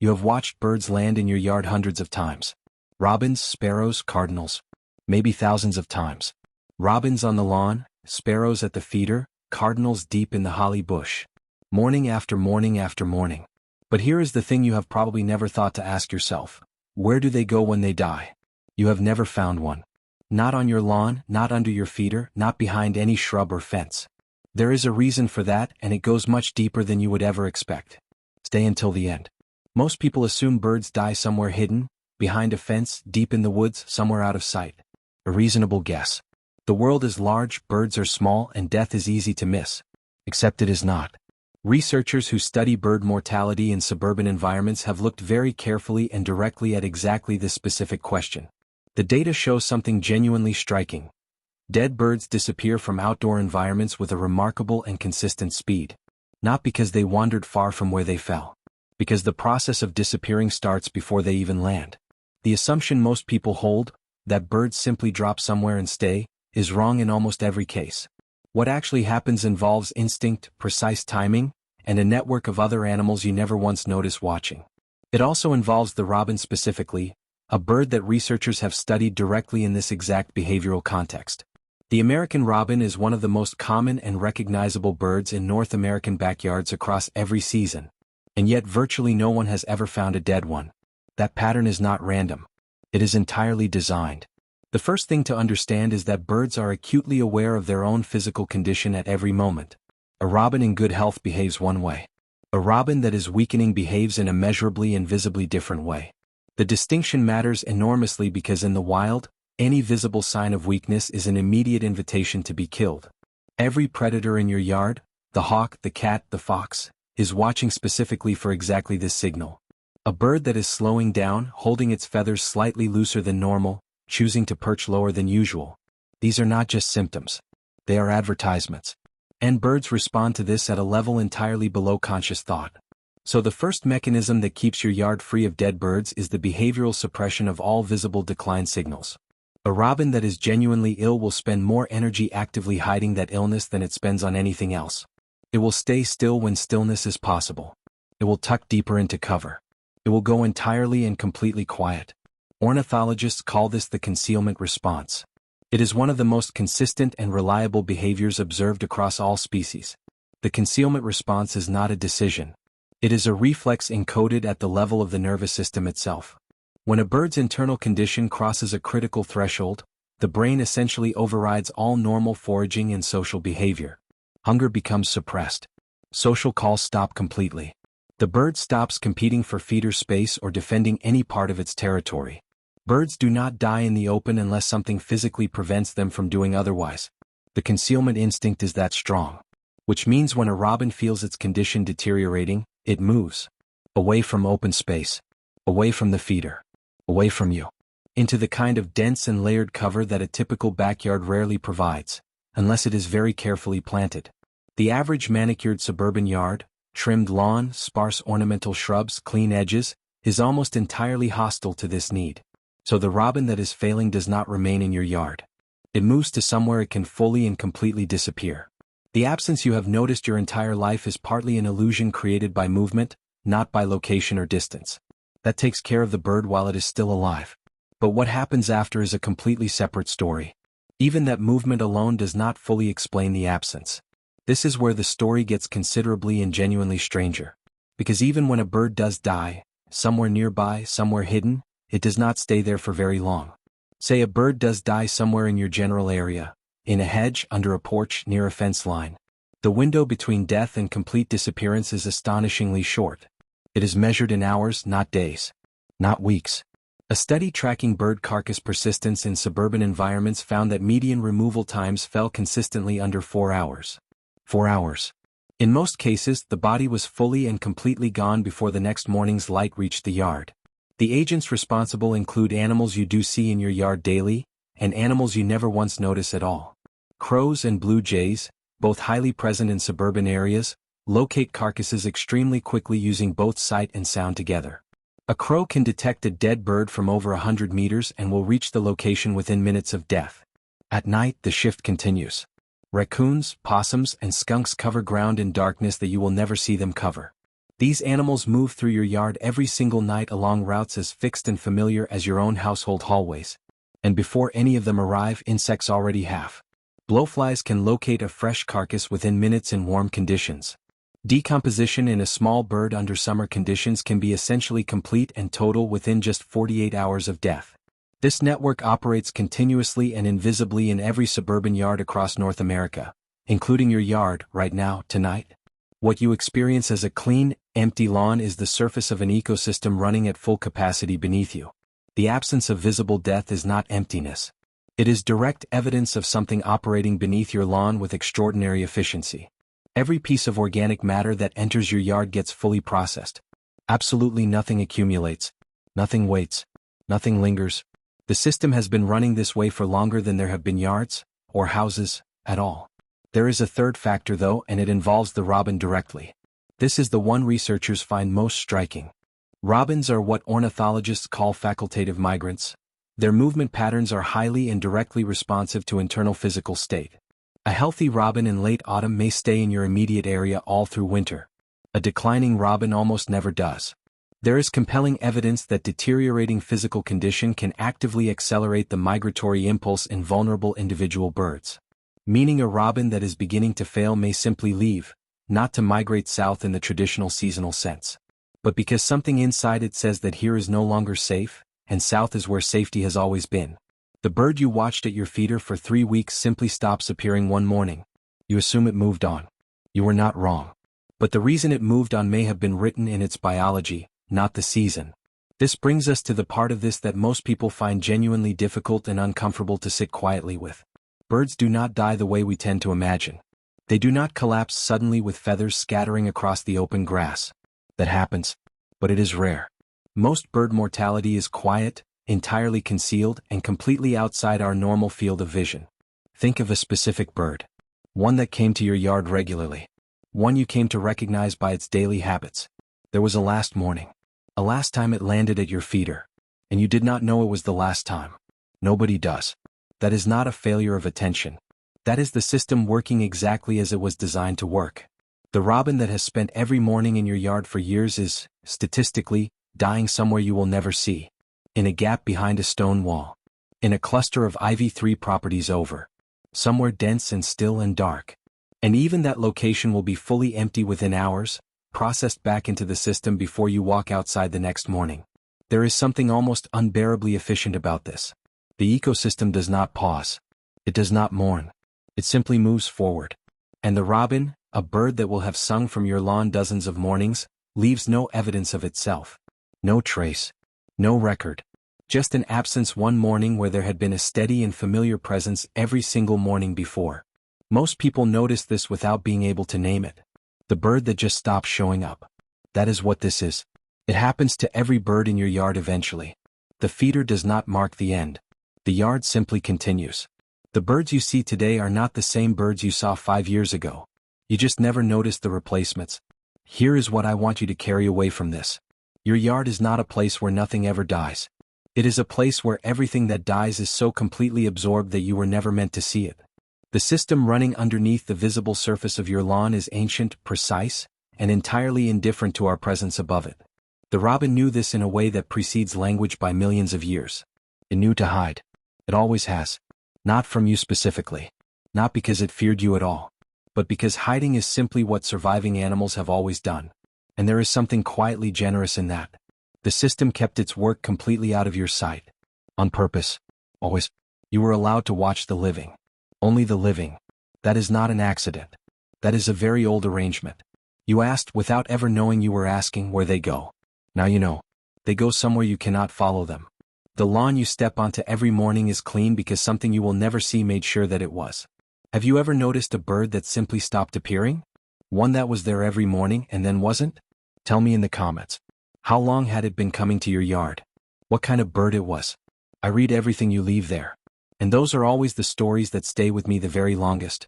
You have watched birds land in your yard hundreds of times. Robins, sparrows, cardinals. Maybe thousands of times. Robins on the lawn, sparrows at the feeder, cardinals deep in the holly bush. Morning after morning after morning. But here is the thing you have probably never thought to ask yourself. Where do they go when they die? You have never found one. Not on your lawn, not under your feeder, not behind any shrub or fence. There is a reason for that, and it goes much deeper than you would ever expect. Stay until the end. Most people assume birds die somewhere hidden, behind a fence, deep in the woods, somewhere out of sight. A reasonable guess. The world is large, birds are small, and death is easy to miss. Except it is not. Researchers who study bird mortality in suburban environments have looked very carefully and directly at exactly this specific question. The data shows something genuinely striking. Dead birds disappear from outdoor environments with a remarkable and consistent speed. Not because they wandered far from where they fell. Because the process of disappearing starts before they even land. The assumption most people hold, that birds simply drop somewhere and stay, is wrong in almost every case. What actually happens involves instinct, precise timing, and a network of other animals you never once noticed watching. It also involves the robin specifically, a bird that researchers have studied directly in this exact behavioral context. The American robin is one of the most common and recognizable birds in North American backyards across every season. And yet virtually no one has ever found a dead one. That pattern is not random. It is entirely designed. The first thing to understand is that birds are acutely aware of their own physical condition at every moment. A robin in good health behaves one way. A robin that is weakening behaves in a measurably and visibly different way. The distinction matters enormously because in the wild, any visible sign of weakness is an immediate invitation to be killed. Every predator in your yard, the hawk, the cat, the fox, is watching specifically for exactly this signal. A bird that is slowing down, holding its feathers slightly looser than normal, choosing to perch lower than usual. These are not just symptoms. They are advertisements. And birds respond to this at a level entirely below conscious thought. So the first mechanism that keeps your yard free of dead birds is the behavioral suppression of all visible decline signals. A robin that is genuinely ill will spend more energy actively hiding that illness than it spends on anything else. It will stay still when stillness is possible. It will tuck deeper into cover. It will go entirely and completely quiet. Ornithologists call this the concealment response. It is one of the most consistent and reliable behaviors observed across all species. The concealment response is not a decision. It is a reflex encoded at the level of the nervous system itself. When a bird's internal condition crosses a critical threshold, the brain essentially overrides all normal foraging and social behavior. Hunger becomes suppressed. Social calls stop completely. The bird stops competing for feeder space or defending any part of its territory. Birds do not die in the open unless something physically prevents them from doing otherwise. The concealment instinct is that strong. Which means when a robin feels its condition deteriorating, it moves. Away from open space. Away from the feeder. Away from you. Into the kind of dense and layered cover that a typical backyard rarely provides, unless it is very carefully planted. The average manicured suburban yard, trimmed lawn, sparse ornamental shrubs, clean edges, is almost entirely hostile to this need. So the robin that is failing does not remain in your yard. It moves to somewhere it can fully and completely disappear. The absence you have noticed your entire life is partly an illusion created by movement, not by location or distance. That takes care of the bird while it is still alive. But what happens after is a completely separate story. Even that movement alone does not fully explain the absence. This is where the story gets considerably and genuinely stranger. Because even when a bird does die, somewhere nearby, somewhere hidden, it does not stay there for very long. Say a bird does die somewhere in your general area, in a hedge, under a porch, near a fence line. The window between death and complete disappearance is astonishingly short. It is measured in hours, not days. Not weeks. A study tracking bird carcass persistence in suburban environments found that median removal times fell consistently under 4 hours. 4 hours. In most cases, the body was fully and completely gone before the next morning's light reached the yard. The agents responsible include animals you do see in your yard daily, and animals you never once notice at all. Crows and blue jays, both highly present in suburban areas, locate carcasses extremely quickly using both sight and sound together. A crow can detect a dead bird from over 100 meters and will reach the location within minutes of death. At night, the shift continues. Raccoons, possums, and skunks cover ground in darkness that you will never see them cover. These animals move through your yard every single night along routes as fixed and familiar as your own household hallways. And before any of them arrive, insects already have. Blowflies can locate a fresh carcass within minutes in warm conditions. Decomposition in a small bird under summer conditions can be essentially complete and total within just 48 hours of death. This network operates continuously and invisibly in every suburban yard across North America, including your yard right now, tonight. What you experience as a clean, empty lawn is the surface of an ecosystem running at full capacity beneath you. The absence of visible death is not emptiness. It is direct evidence of something operating beneath your lawn with extraordinary efficiency. Every piece of organic matter that enters your yard gets fully processed. Absolutely nothing accumulates. Nothing waits. Nothing lingers. The system has been running this way for longer than there have been yards, or houses, at all. There is a third factor though, and it involves the robin directly. This is the one researchers find most striking. Robins are what ornithologists call facultative migrants. Their movement patterns are highly and directly responsive to internal physical state. A healthy robin in late autumn may stay in your immediate area all through winter. A declining robin almost never does. There is compelling evidence that deteriorating physical condition can actively accelerate the migratory impulse in vulnerable individual birds. Meaning a robin that is beginning to fail may simply leave, not to migrate south in the traditional seasonal sense, but because something inside it says that here is no longer safe, and south is where safety has always been. The bird you watched at your feeder for 3 weeks simply stops appearing one morning. You assume it moved on. You were not wrong. But the reason it moved on may have been written in its biology, not the season. This brings us to the part of this that most people find genuinely difficult and uncomfortable to sit quietly with. Birds do not die the way we tend to imagine. They do not collapse suddenly with feathers scattering across the open grass. That happens, but it is rare. Most bird mortality is quiet, entirely concealed, and completely outside our normal field of vision. Think of a specific bird. One that came to your yard regularly. One you came to recognize by its daily habits. There was a last morning. A last time it landed at your feeder. And you did not know it was the last time. Nobody does. That is not a failure of attention. That is the system working exactly as it was designed to work. The robin that has spent every morning in your yard for years is, statistically, dying somewhere you will never see. In a gap behind a stone wall. In a cluster of ivy 3 properties over. Somewhere dense and still and dark. And even that location will be fully empty within hours, processed back into the system before you walk outside the next morning. There is something almost unbearably efficient about this. The ecosystem does not pause. It does not mourn. It simply moves forward. And the robin, a bird that will have sung from your lawn dozens of mornings, leaves no evidence of itself. No trace. No record. Just an absence one morning where there had been a steady and familiar presence every single morning before. Most people notice this without being able to name it. The bird that just stops showing up. That is what this is. It happens to every bird in your yard eventually. The feeder does not mark the end. The yard simply continues. The birds you see today are not the same birds you saw 5 years ago. You just never noticed the replacements. Here is what I want you to carry away from this. Your yard is not a place where nothing ever dies. It is a place where everything that dies is so completely absorbed that you were never meant to see it. The system running underneath the visible surface of your lawn is ancient, precise, and entirely indifferent to our presence above it. The robin knew this in a way that precedes language by millions of years. It knew to hide. It always has. Not from you specifically. Not because it feared you at all. But because hiding is simply what surviving animals have always done. And there is something quietly generous in that. The system kept its work completely out of your sight. On purpose. Always. You were allowed to watch the living. Only the living. That is not an accident. That is a very old arrangement. You asked without ever knowing you were asking where they go. Now you know. They go somewhere you cannot follow them. The lawn you step onto every morning is clean because something you will never see made sure that it was. Have you ever noticed a bird that simply stopped appearing? One that was there every morning and then wasn't? Tell me in the comments. How long had it been coming to your yard? What kind of bird it was? I read everything you leave there. And those are always the stories that stay with me the very longest.